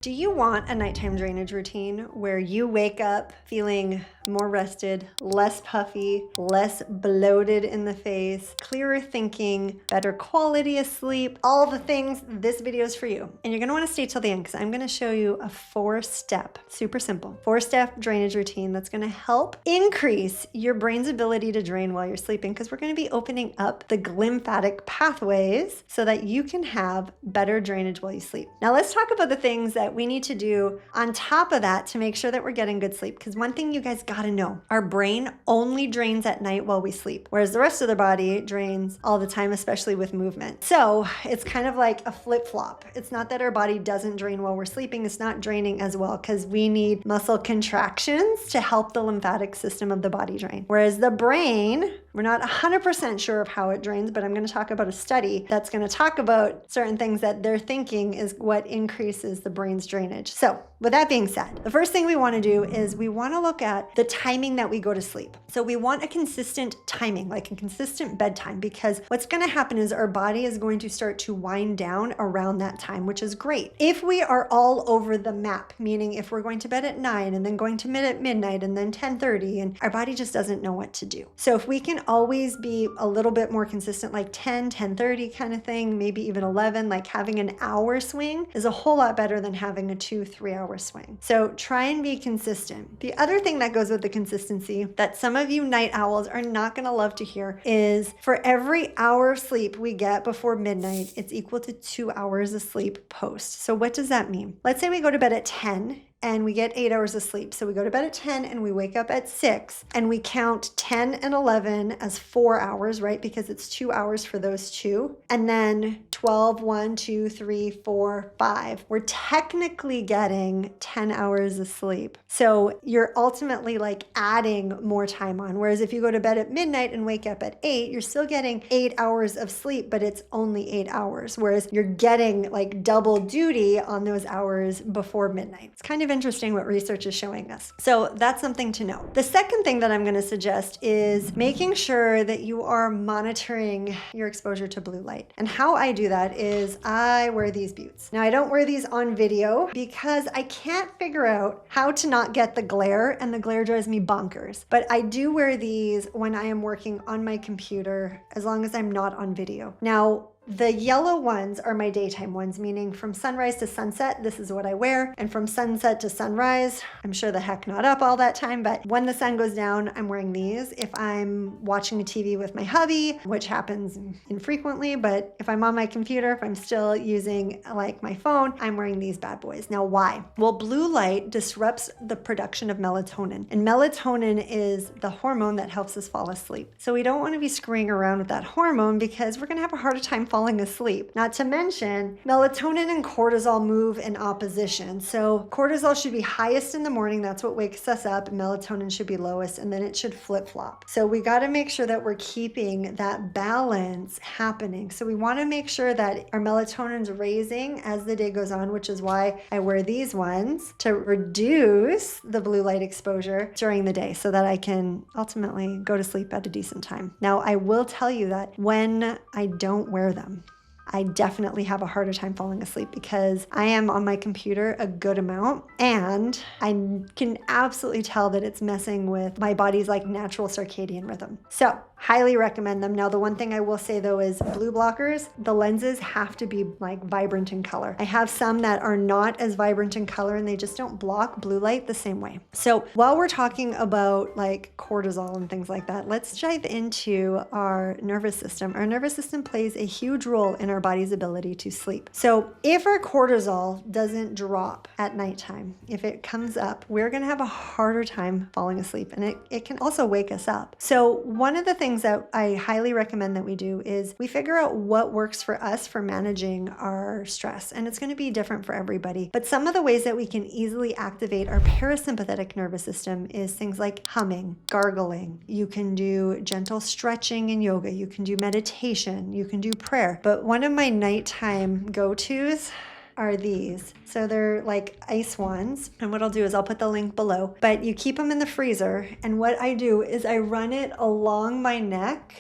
Do you want a nighttime drainage routine where you wake up feeling more rested, less puffy, less bloated in the face, clearer thinking, better quality of sleep, all the things? This video is for you. And you're gonna wanna stay till the end because I'm gonna show you a 4-step, super simple, 4-step drainage routine that's gonna help increase your brain's ability to drain while you're sleeping, because we're gonna be opening up the glymphatic pathways so that you can have better drainage while you sleep. Now let's talk about the things that we need to do on top of that to make sure that we're getting good sleep. Because one thing you guys gotta know, our brain only drains at night while we sleep, whereas the rest of the body drains all the time, especially with movement. So it's kind of like a flip-flop. It's not that our body doesn't drain while we're sleeping, it's not draining as well because we need muscle contractions to help the lymphatic system of the body drain. Whereas the brain, we're not 100% sure of how it drains, but I'm going to talk about a study that's going to talk about certain things that they're thinking is what increases the brain's drainage. So with that being said, the first thing we want to do is we want to look at the timing that we go to sleep. So we want a consistent timing, like a consistent bedtime, because what's going to happen is our body is going to start to wind down around that time, which is great. If we are all over the map, meaning if we're going to bed at 9 and then going to bed at midnight and then 10:30, and our body just doesn't know what to do. So if we can always be a little bit more consistent, like 10, 10:30 kind of thing, maybe even 11, like having an hour swing is a whole lot better than having a 2-3 hour swing. So try and be consistent. The other thing that goes with the consistency that some of you night owls are not going to love to hear is for every hour of sleep we get before midnight, it's equal to 2 hours of sleep post. So what does that mean? Let's say we go to bed at 10 and we get 8 hours of sleep. So we go to bed at 10 and we wake up at 6 and we count 10 and 11 as 4 hours, right? Because it's 2 hours for those two. And then 12, 1, 2, 3, 4, 5. We're technically getting 10 hours of sleep. So you're ultimately like adding more time on. Whereas if you go to bed at midnight and wake up at 8, you're still getting 8 hours of sleep, but it's only 8 hours. Whereas you're getting like double duty on those hours before midnight. It's kind of interesting what research is showing us. So that's something to know. The second thing that I'm going to suggest is making sure that you are monitoring your exposure to blue light. And how I do that is I wear these buttes. Now I don't wear these on video because I can't figure out how to not get the glare, and the glare drives me bonkers. But I do wear these when I am working on my computer as long as I'm not on video. Now, the yellow ones are my daytime ones, meaning from sunrise to sunset, this is what I wear. And from sunset to sunrise, I'm sure the heck not up all that time, but when the sun goes down, I'm wearing these. If I'm watching a TV with my hubby, which happens infrequently, but if I'm on my computer, if I'm still using like my phone, I'm wearing these bad boys. Now, why? Well, blue light disrupts the production of melatonin, and melatonin is the hormone that helps us fall asleep. So we don't want to be screwing around with that hormone because we're going to have a harder time falling asleep. Not to mention, melatonin and cortisol move in opposition. So cortisol should be highest in the morning. That's what wakes us up. Melatonin should be lowest, and then it should flip-flop. So we got to make sure that we're keeping that balance happening. So we want to make sure that our melatonin's raising as the day goes on, which is why I wear these ones to reduce the blue light exposure during the day so that I can ultimately go to sleep at a decent time. Now, I will tell you that when I don't wear them, I definitely have a harder time falling asleep because I am on my computer a good amount, and I can absolutely tell that it's messing with my body's like natural circadian rhythm. So highly recommend them. Now, the one thing I will say though is blue blockers, the lenses have to be like vibrant in color. I have some that are not as vibrant in color and they just don't block blue light the same way. So while we're talking about like cortisol and things like that, let's dive into our nervous system. Our nervous system plays a huge role in our body's ability to sleep. So if our cortisol doesn't drop at nighttime, if it comes up, we're going to have a harder time falling asleep, and it can also wake us up. So one of the things that I highly recommend that we do is we figure out what works for us for managing our stress, and it's going to be different for everybody. But some of the ways that we can easily activate our parasympathetic nervous system is things like humming, gargling. You can do gentle stretching and yoga. You can do meditation. You can do prayer. But one of my nighttime go-tos are these. So they're like ice ones. And what I'll do is I'll put the link below, but you keep them in the freezer. And what I do is I run it along my neck,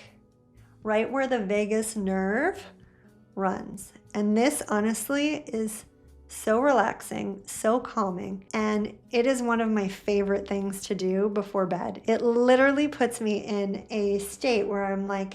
right where the vagus nerve runs. And this honestly is so relaxing, so calming, and it is one of my favorite things to do before bed. It literally puts me in a state where I'm like,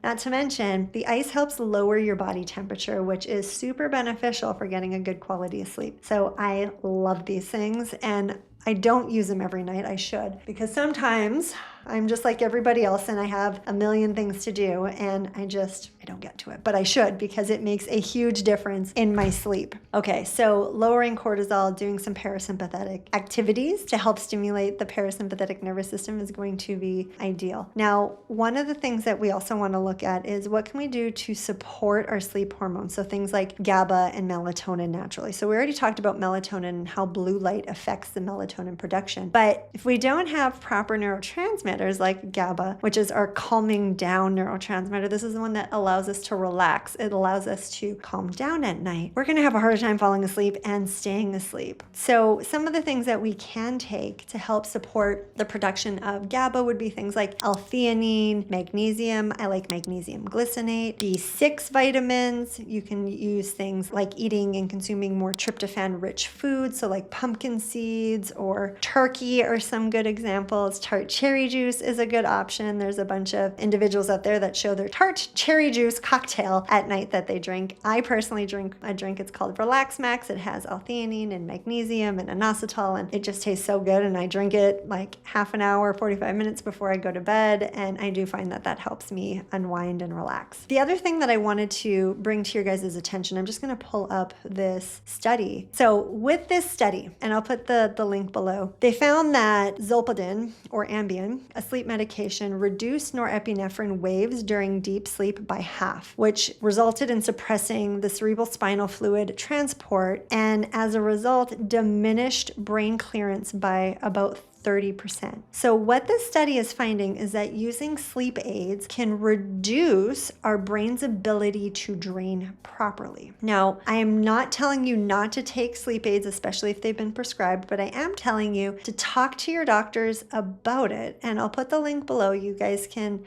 not to mention, the ice helps lower your body temperature, which is super beneficial for getting a good quality of sleep. So I love these things, and I don't use them every night. I should, because sometimes I'm just like everybody else and I have a million things to do and I don't get to it, but I should, because it makes a huge difference in my sleep. Okay, so lowering cortisol, doing some parasympathetic activities to help stimulate the parasympathetic nervous system is going to be ideal. Now, one of the things that we also want to look at is what can we do to support our sleep hormones? So things like GABA and melatonin naturally. So we already talked about melatonin and how blue light affects the melatonin production. But if we don't have proper neurotransmitters like GABA, which is our calming down neurotransmitter, this is the one that allows us to relax. It allows us to calm down at night. We're going to have a harder time falling asleep and staying asleep. So some of the things that we can take to help support the production of GABA would be things like L-theanine, magnesium. I like magnesium glycinate, B6 vitamins. You can use things like eating and consuming more tryptophan-rich foods, so like pumpkin seeds or turkey are some good examples. Tart cherry juice is a good option. There's a bunch of individuals out there that show their tart cherry juice cocktail at night that they drink. I personally drink a drink, it's called Relax Max. It has L-theanine and magnesium and inositol, and it just tastes so good, and I drink it like half an hour, 45 minutes before I go to bed, and I do find that that helps me unwind and relax. The other thing that I wanted to bring to your guys' attention, I'm just going to pull up this study. So with this study, and I'll put the link below, they found that Zolpidem or Ambien, a sleep medication, reduced norepinephrine waves during deep sleep by half, which resulted in suppressing the cerebral spinal fluid transport, and as a result, diminished brain clearance by about 30%. So what this study is finding is that using sleep aids can reduce our brain's ability to drain properly. Now, I am not telling you not to take sleep aids, especially if they've been prescribed, but I am telling you to talk to your doctors about it. And I'll put the link below. You guys can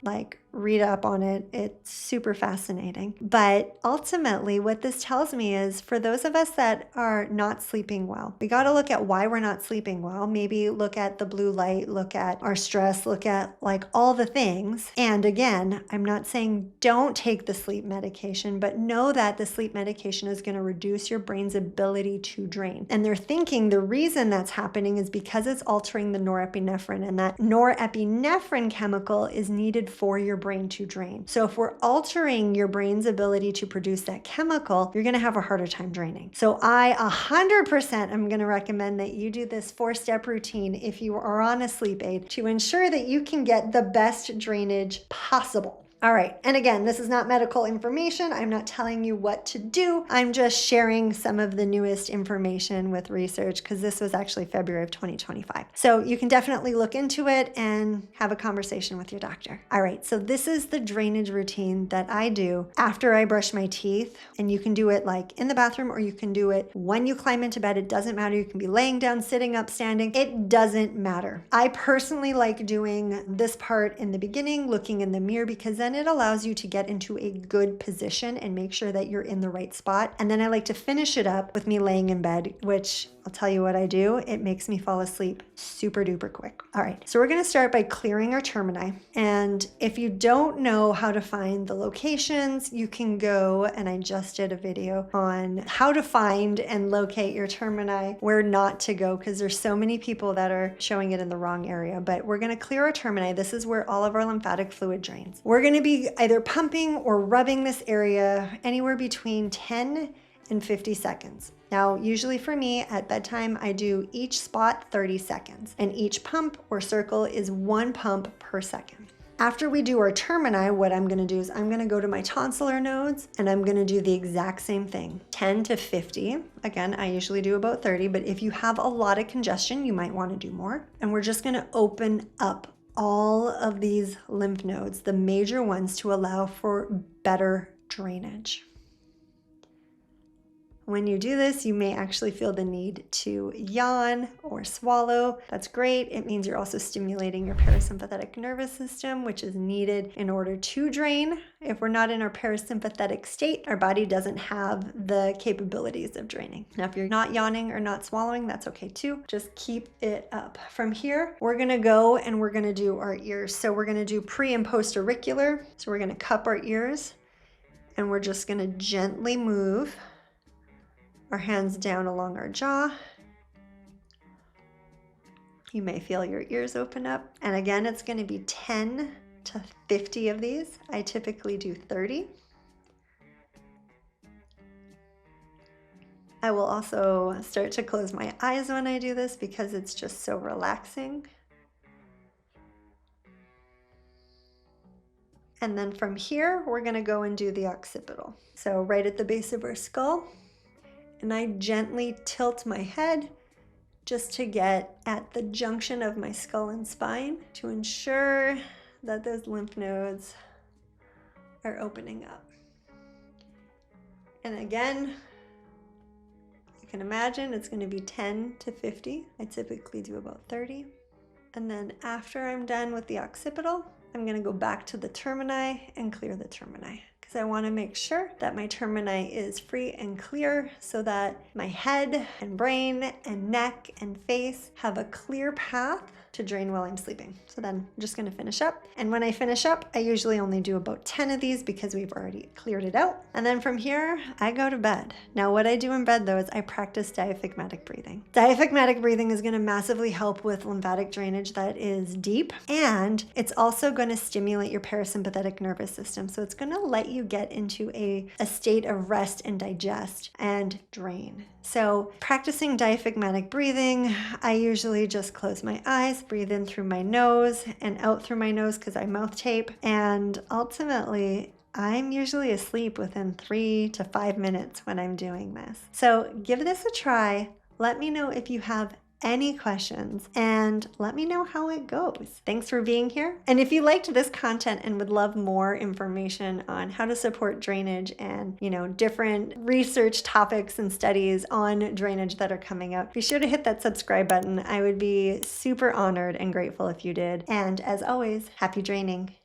read up on it. It's super fascinating. But ultimately, what this tells me is for those of us that are not sleeping well, we got to look at why we're not sleeping well. Maybe look at the blue light, look at our stress, look at all the things. And again, I'm not saying don't take the sleep medication, but know that the sleep medication is going to reduce your brain's ability to drain. And they're thinking the reason that's happening is because it's altering the norepinephrine, and that norepinephrine chemical is needed for your brain to drain. So if we're altering your brain's ability to produce that chemical, you're going to have a harder time draining. So I 100% am going to recommend that you do this 4-step routine if you are on a sleep aid to ensure that you can get the best drainage possible. All right, and again, this is not medical information. I'm not telling you what to do. I'm just sharing some of the newest information with research, because this was actually February of 2025. So you can definitely look into it and have a conversation with your doctor. All right, so this is the drainage routine that I do after I brush my teeth, and you can do it in the bathroom, or you can do it when you climb into bed. It doesn't matter. You can be laying down, sitting up, standing. It doesn't matter. I personally like doing this part in the beginning, looking in the mirror, because then it allows you to get into a good position and make sure that you're in the right spot. And then I like to finish it up with me laying in bed, which I'll tell you what I do. It makes me fall asleep super duper quick. All right, so we're going to start by clearing our termini. And if you don't know how to find the locations, you can go, and I just did a video on how to find and locate your termini, where not to go, because there's so many people that are showing it in the wrong area. But we're going to clear our termini. This is where all of our lymphatic fluid drains. We're going to be either pumping or rubbing this area anywhere between 10 and 50 seconds. Now, usually for me at bedtime, I do each spot 30 seconds, and each pump or circle is 1 pump per second. After we do our termini, what I'm going to do is I'm going to go to my tonsillar nodes, and I'm going to do the exact same thing, 10 to 50. Again, I usually do about 30, but if you have a lot of congestion, you might want to do more. And we're just going to open up all of these lymph nodes, the major ones, to allow for better drainage. When you do this, you may actually feel the need to yawn or swallow. That's great. It means you're also stimulating your parasympathetic nervous system, which is needed in order to drain. If we're not in our parasympathetic state, our body doesn't have the capabilities of draining. Now, if you're not yawning or not swallowing, that's okay too. Just keep it up. From here, we're gonna go and we're gonna do our ears. So we're gonna do pre and post auricular. So we're gonna cup our ears and we're just gonna gently move our hands down along our jaw. You may feel your ears open up. And again, it's going to be 10 to 50 of these. I typically do 30. I will also start to close my eyes when I do this because it's just so relaxing. And then from here, we're going to go and do the occipital. So right at the base of our skull. And I gently tilt my head just to get at the junction of my skull and spine to ensure that those lymph nodes are opening up. And again, you can imagine it's going to be 10 to 50. I typically do about 30. And then after I'm done with the occipital, I'm going to go back to the termini and clear the termini. Because I want to make sure that my termini is free and clear so that my head and brain and neck and face have a clear path to drain while I'm sleeping. So then I'm just going to finish up. And when I finish up, I usually only do about 10 of these because we've already cleared it out. And then from here, I go to bed. Now what I do in bed though is I practice diaphragmatic breathing. Diaphragmatic breathing is going to massively help with lymphatic drainage that is deep. And it's also going to stimulate your parasympathetic nervous system. So it's going to let you get into a state of rest and digest and drain. So practicing diaphragmatic breathing, I usually just close my eyes, breathe in through my nose and out through my nose because I mouth tape. And ultimately, I'm usually asleep within 3 to 5 minutes when I'm doing this. So give this a try. Let me know if you have any questions and let me know how it goes. Thanks for being here. And if you liked this content and would love more information on how to support drainage and, different research topics and studies on drainage that are coming out, be sure to hit that subscribe button. I would be super honored and grateful if you did. And as always, happy draining.